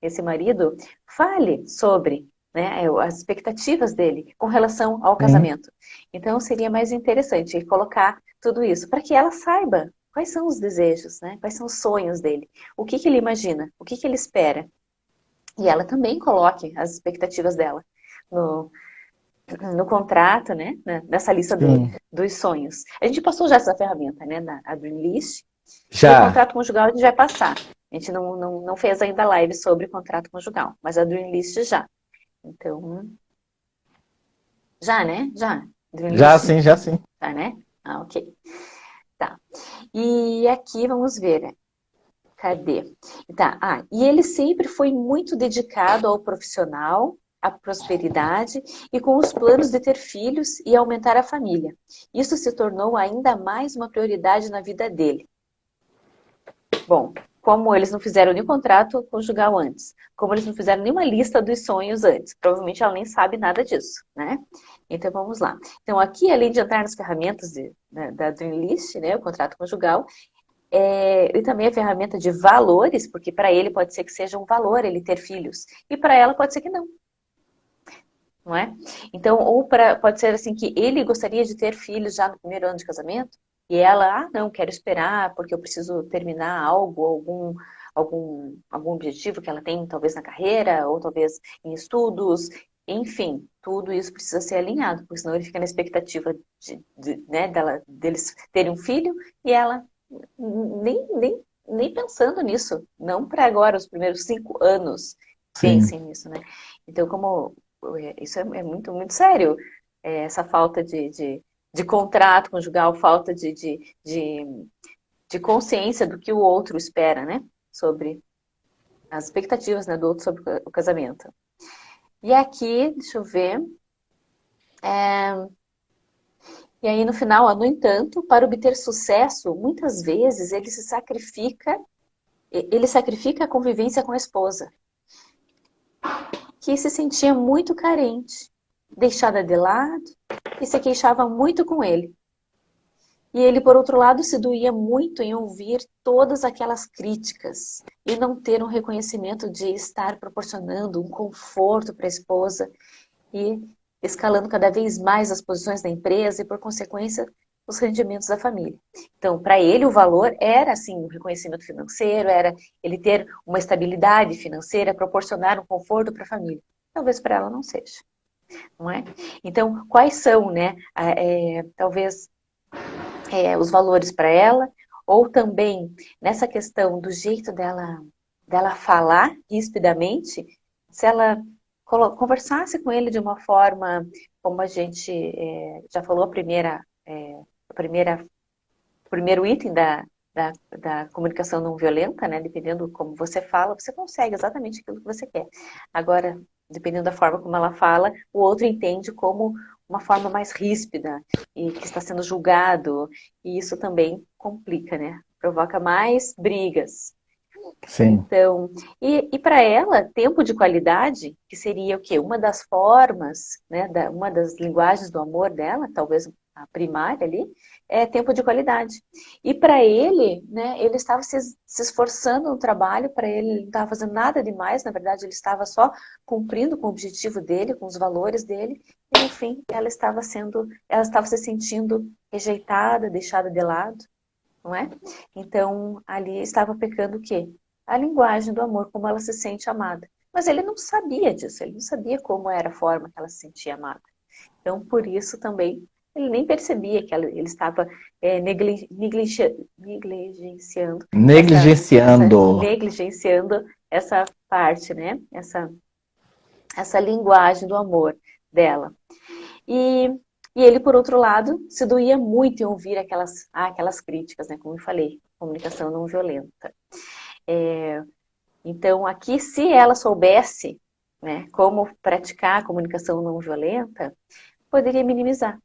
B: esse marido fale sobre, né, as expectativas dele com relação ao
A: Sim.
B: casamento. Então seria mais interessante colocar tudo isso para que ela saiba quais são os desejos, né, quais são os sonhos dele, o que que ele imagina, o que que ele espera. E ela também coloque as expectativas dela no, no contrato, né, nessa lista
A: Sim.
B: dos sonhos. A gente passou já essa ferramenta, né, a Dream List, e o
A: Já.
B: contrato conjugal a gente vai passar. A gente não fez ainda live sobre contrato conjugal, mas a Dream List já. Então, já, né? Já. Dream
A: Já
B: List?
A: sim, já sim.
B: Já, né? Ah, ok. Tá. E aqui vamos ver. Cadê? Tá. Ah, e ele sempre foi muito dedicado ao profissional, à prosperidade e com os planos de ter filhos e aumentar a família. Isso se tornou ainda mais uma prioridade na vida dele. Bom, como eles não fizeram nenhum contrato conjugal antes, como eles não fizeram nenhuma lista dos sonhos antes, provavelmente ela nem sabe nada disso, né? Então vamos lá. Então aqui, além de entrar nas ferramentas da Dream List, né, o contrato conjugal, e também a ferramenta de valores, porque para ele pode ser que seja um valor ele ter filhos, e para ela pode ser que não, não é? Então, pode ser assim que ele gostaria de ter filhos já no primeiro ano de casamento, e ela, não, quero esperar porque eu preciso terminar algo, algum objetivo que ela tem, talvez na carreira, ou talvez em estudos, enfim, tudo isso precisa ser alinhado, porque senão ele fica na expectativa né, deles terem um filho, e ela nem pensando nisso, não para agora, os primeiros 5 anos,
A: Sim.
B: pensem nisso, né? Então, isso é muito, muito sério, essa falta de contrato conjugal, falta de consciência do que o outro espera, né? Sobre as expectativas, né, do outro sobre o casamento. E aqui, deixa eu ver. E aí, no final, no entanto, para obter sucesso, muitas vezes ele sacrifica a convivência com a esposa, que se sentia muito carente, deixada de lado e se queixava muito com ele. E ele, por outro lado, se doía muito em ouvir todas aquelas críticas e não ter um reconhecimento de estar proporcionando um conforto para a esposa e escalando cada vez mais as posições da empresa e, por consequência, os rendimentos da família. Então, para ele, o valor era, assim, o reconhecimento financeiro, era ele ter uma estabilidade financeira, proporcionar um conforto para a família. Talvez para ela não seja, não é? Então, quais são, né, talvez os valores para ela, ou também nessa questão do jeito dela falar rispidamente, se ela conversasse com ele de uma forma, como a gente já falou, o primeiro item da comunicação não violenta, né? Dependendo como você fala, você consegue exatamente aquilo que você quer. Agora, dependendo da forma como ela fala, o outro entende como uma forma mais ríspida e que está sendo julgado, e isso também complica, né? Provoca mais brigas.
A: Sim.
B: Então, e para ela, tempo de qualidade, que seria o quê? Uma das formas, né, uma das linguagens do amor dela, talvez a primária ali, tempo de qualidade. E para ele, né, ele estava se esforçando no trabalho, para ele não estava fazendo nada demais, na verdade ele estava só cumprindo com o objetivo dele, com os valores dele, e no fim ela estava se sentindo rejeitada, deixada de lado, não é? Então ali estava pecando o quê? A linguagem do amor, como ela se sente amada. Mas ele não sabia disso, ele não sabia como era a forma que ela se sentia amada. Então, por isso também, ele nem percebia que ele estava negligenciando negligenciando essa parte, né? Essa linguagem do amor dela. E ele, por outro lado, se doía muito em ouvir aquelas críticas, né? Como eu falei, comunicação não violenta. Então, aqui, se ela soubesse, né, como praticar a comunicação não violenta, poderia minimizar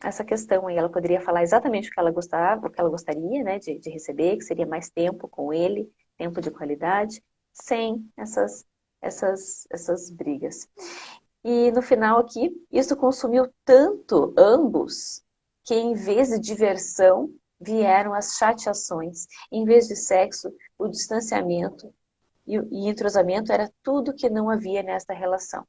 B: essa questão. E ela poderia falar exatamente o que ela gostava, o que ela gostaria, né, de receber, que seria mais tempo com ele, tempo de qualidade, sem essas brigas. E no final aqui, isso consumiu tanto ambos, que em vez de diversão, vieram as chateações. Em vez de sexo, o distanciamento e entrosamento era tudo que não havia nessa relação.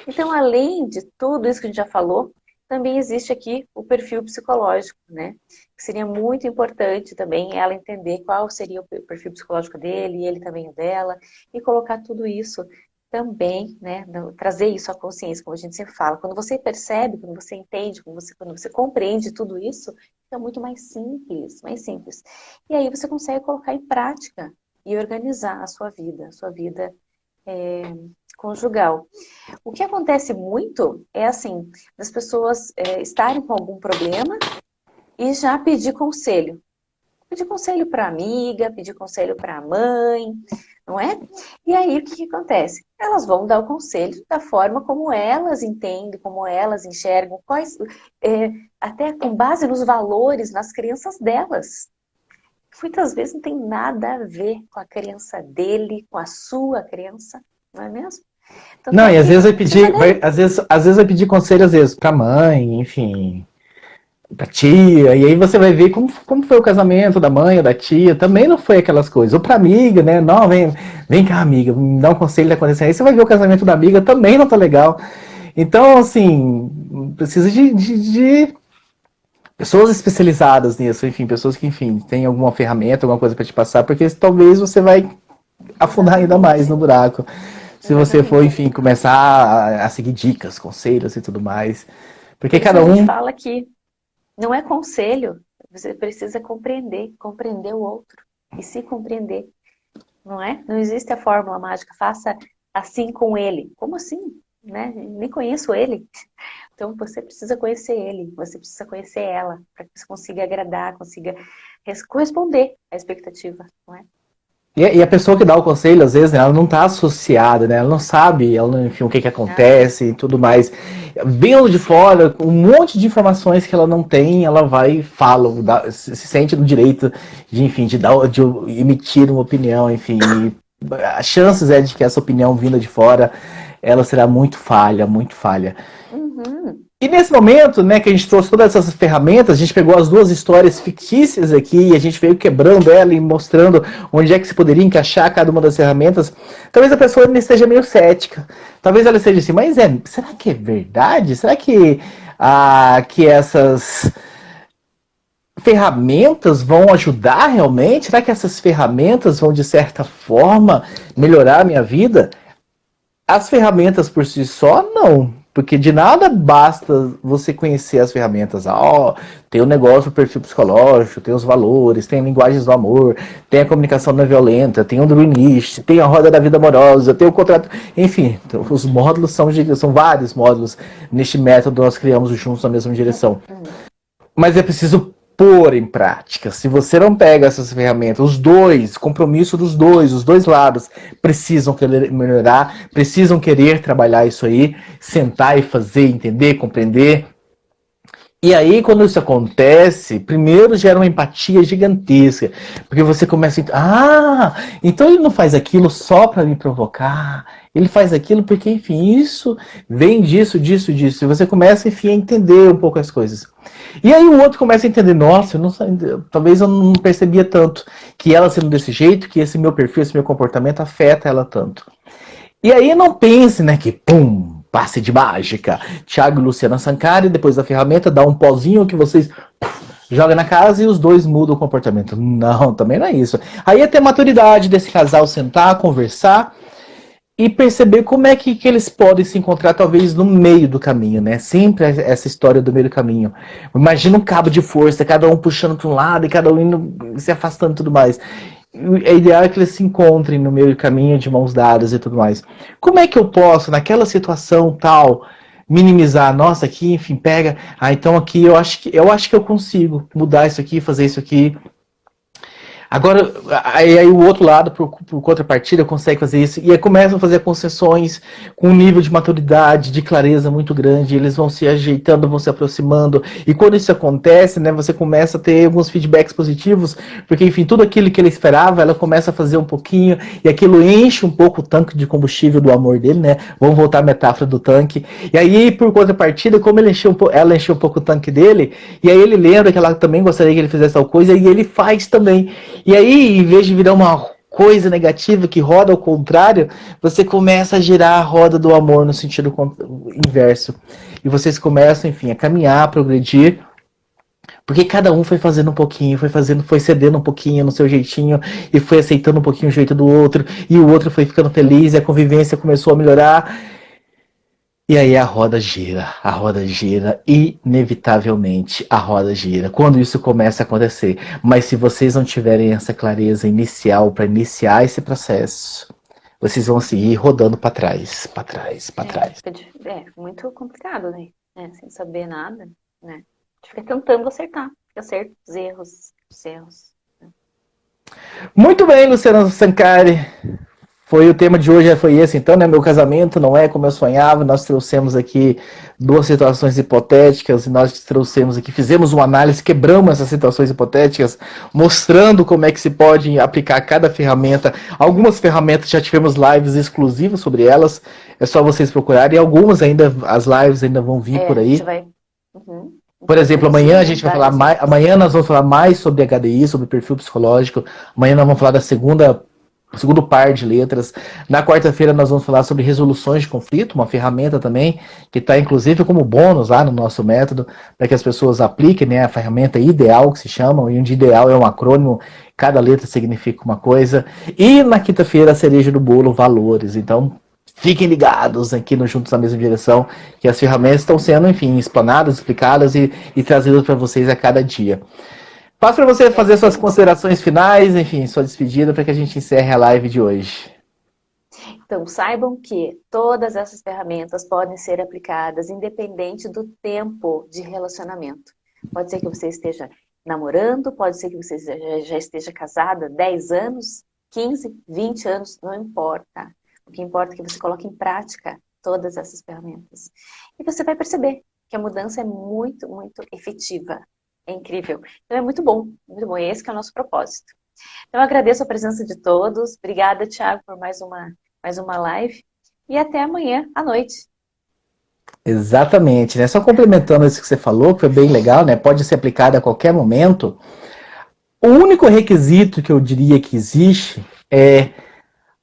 B: Então, além de tudo isso que a gente já falou, também existe aqui o perfil psicológico, né? Que seria muito importante também ela entender qual seria o perfil psicológico dele, e ele também o dela, e colocar tudo isso também, né? Trazer isso à consciência, como a gente sempre fala. Quando você percebe, quando você entende, quando você compreende tudo isso, é muito mais simples, mais simples. E aí você consegue colocar em prática e organizar a sua vida conjugal. O que acontece muito é assim, das pessoas estarem com algum problema e já pedir conselho. Pedir conselho para a amiga, pedir conselho para a mãe, não é? E aí o que acontece? Elas vão dar o conselho da forma como elas entendem, como elas enxergam, até com base nos valores, nas crenças delas. Muitas vezes não tem nada a ver com a crença dele, com a sua crença, não é mesmo? Então,
A: não, e às vezes às vezes vai pedir conselho, às vezes, pra mãe, enfim, pra tia, e aí você vai ver como foi o casamento da mãe ou da tia, também não foi aquelas coisas. Ou pra amiga, né? Não, vem cá, amiga, me dá um conselho da acontecendo. Aí você vai ver o casamento da amiga, também não tá legal. Então, assim, precisa de pessoas especializadas nisso, enfim, pessoas que, enfim, têm alguma ferramenta, alguma coisa para te passar, porque talvez você vai afundar ainda mais no buraco. Se você for, enfim, começar a seguir dicas, conselhos e tudo mais. Porque cada
B: a gente
A: um...
B: fala que não é conselho, você precisa compreender o outro e se compreender, não é? Não existe a fórmula mágica, faça assim com ele. Como assim? Né? Nem conheço ele. Então você precisa conhecer ele, você precisa conhecer ela, para que você consiga agradar, consiga corresponder à expectativa, não é?
A: E a pessoa que dá o conselho, às vezes, né, ela não está associada, né? Ela não sabe, enfim, o que acontece e tudo mais. Vendo de fora, com um monte de informações que ela não tem, ela vai e fala, se sente no direito de, enfim, de emitir uma opinião, enfim. E as chances de que essa opinião vinda de fora, ela será muito falha, muito falha.
B: Uhum.
A: E nesse momento, né, que a gente trouxe todas essas ferramentas, a gente pegou as duas histórias fictícias aqui e a gente veio quebrando ela e mostrando onde é que se poderia encaixar cada uma das ferramentas. Talvez a pessoa ainda esteja meio cética. Talvez ela esteja assim, mas será que é verdade? Será que essas ferramentas vão ajudar realmente? Será que essas ferramentas vão, de certa forma, melhorar a minha vida? As ferramentas por si só, não. Porque de nada basta você conhecer as ferramentas. Tem o negócio, o perfil psicológico, tem os valores, tem linguagens do amor, tem a comunicação não violenta, tem o Dream List, tem a roda da vida amorosa, tem o contrato... Enfim, os módulos são vários módulos. Neste método nós criamos juntos na mesma direção. Mas é preciso pôr em prática. Se você não pega essas ferramentas, compromisso dos os dois lados precisam querer melhorar, precisam querer trabalhar isso aí, sentar e fazer, entender, compreender E aí, quando isso acontece, primeiro gera uma empatia gigantesca, porque você começa a... então ele não faz aquilo só para me provocar, ele faz aquilo porque, enfim, isso vem disso, disso, disso. E você começa, enfim, a entender um pouco as coisas. E aí o outro começa a entender, nossa, talvez eu não percebia tanto que ela sendo desse jeito, que esse meu perfil, esse meu comportamento afeta ela tanto. E aí não pense, né, que pum, passe de mágica. Thiago e Luciana Sankari, depois da ferramenta, dá um pozinho que vocês joga na casa e os dois mudam o comportamento. Não, também não é isso. Aí é ter maturidade desse casal sentar, conversar e perceber como é que eles podem se encontrar, talvez, no meio do caminho, né? Sempre essa história do meio do caminho. Imagina um cabo de força, cada um puxando para um lado e cada um indo, se afastando e tudo mais. É ideal que eles se encontrem no meio do caminho, de mãos dadas e tudo mais. Como é que eu posso, naquela situação tal, minimizar? Nossa, aqui, enfim, pega. Então aqui eu acho que eu consigo mudar isso aqui, fazer isso aqui. Agora, aí o outro lado, por contrapartida, consegue fazer isso. E aí começam a fazer concessões com um nível de maturidade, de clareza muito grande. Eles vão se ajeitando, vão se aproximando. E quando isso acontece, né, você começa a ter alguns feedbacks positivos. Porque, enfim, tudo aquilo que ele esperava, ela começa a fazer um pouquinho. E aquilo enche um pouco o tanque de combustível do amor dele, né? Vamos voltar à metáfora do tanque. E aí, por contrapartida, como ela encheu um pouco o tanque dele, e aí ele lembra que ela também gostaria que ele fizesse tal coisa, e ele faz também. E aí, em vez de virar uma coisa negativa que roda ao contrário, você começa a girar a roda do amor no sentido inverso. E vocês começam, enfim, a caminhar, a progredir, porque cada um foi fazendo um pouquinho, foi cedendo um pouquinho no seu jeitinho, e foi aceitando um pouquinho o jeito do outro, e o outro foi ficando feliz, e a convivência começou a melhorar. E aí a roda gira, inevitavelmente a roda gira, quando isso começa a acontecer. Mas se vocês não tiverem essa clareza inicial para iniciar esse processo, vocês vão seguir rodando para trás, para trás, para trás.
B: É muito complicado, né? Sem saber nada, né? A gente fica tentando acertar, acerta os erros. Né?
A: Muito bem, Luciana Sankari. O tema de hoje foi esse, então, né? Meu casamento não é como eu sonhava. Nós trouxemos aqui duas situações hipotéticas e nós trouxemos aqui, fizemos uma análise, quebramos essas situações hipotéticas, mostrando como é que se pode aplicar cada ferramenta. Algumas ferramentas já tivemos lives exclusivas sobre elas, é só vocês procurarem. E algumas ainda, as lives ainda vão vir por aí. Por exemplo, amanhã a gente vai falar mais, amanhã nós vamos falar mais sobre HDI, sobre perfil psicológico. Amanhã nós vamos falar da segundo par de letras. Na quarta-feira nós vamos falar sobre resoluções de conflito, uma ferramenta também, que está inclusive como bônus lá no nosso método, para que as pessoas apliquem, né, a ferramenta ideal, que se chama, e onde ideal é um acrônimo, cada letra significa uma coisa. E na quinta-feira a cereja do bolo, valores. Então, fiquem ligados aqui no Juntos na Mesma Direção, que as ferramentas estão sendo, enfim, explanadas, explicadas e trazidas para vocês a cada dia. Passo para você fazer suas considerações finais, enfim, sua despedida, para que a gente encerre a live de hoje.
B: Então, saibam que todas essas ferramentas podem ser aplicadas independente do tempo de relacionamento. Pode ser que você esteja namorando, pode ser que você já esteja casada 10 anos, 15, 20 anos, não importa. O que importa é que você coloque em prática todas essas ferramentas. E você vai perceber que a mudança é muito, muito efetiva. É incrível. Então é muito bom, muito bom. E esse que é o nosso propósito. Então eu agradeço a presença de todos. Obrigada, Thiago, por mais uma live. E até amanhã à noite.
A: Exatamente, né? Só complementando isso que você falou, que foi bem legal, né? Pode ser aplicado a qualquer momento. O único requisito que eu diria que existe é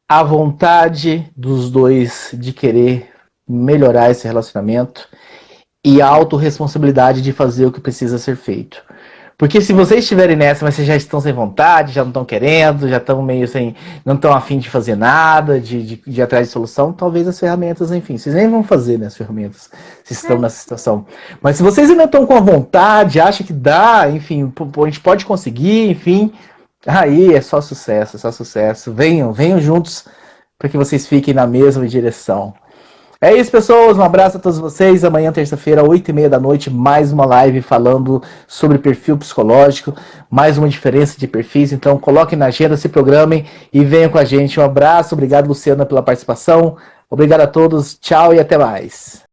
A: a vontade dos dois de querer melhorar esse relacionamento e a autorresponsabilidade de fazer o que precisa ser feito. Porque se vocês estiverem nessa, mas vocês já estão sem vontade, já não estão querendo, já estão meio sem, não estão afim de fazer nada, de ir atrás de solução, talvez as ferramentas, enfim, vocês nem vão fazer, né, as ferramentas, se estão nessa situação. Mas se vocês ainda estão com a vontade, acham que dá, enfim, a gente pode conseguir, enfim, aí é só sucesso, é só sucesso. Venham juntos para que vocês fiquem na mesma direção. É isso, pessoas. Um abraço a todos vocês. Amanhã, terça-feira, 8h30 da noite, mais uma live falando sobre perfil psicológico, mais uma diferença de perfis. Então, coloquem na agenda, se programem e venham com a gente. Um abraço. Obrigado, Luciana, pela participação. Obrigado a todos. Tchau e até mais.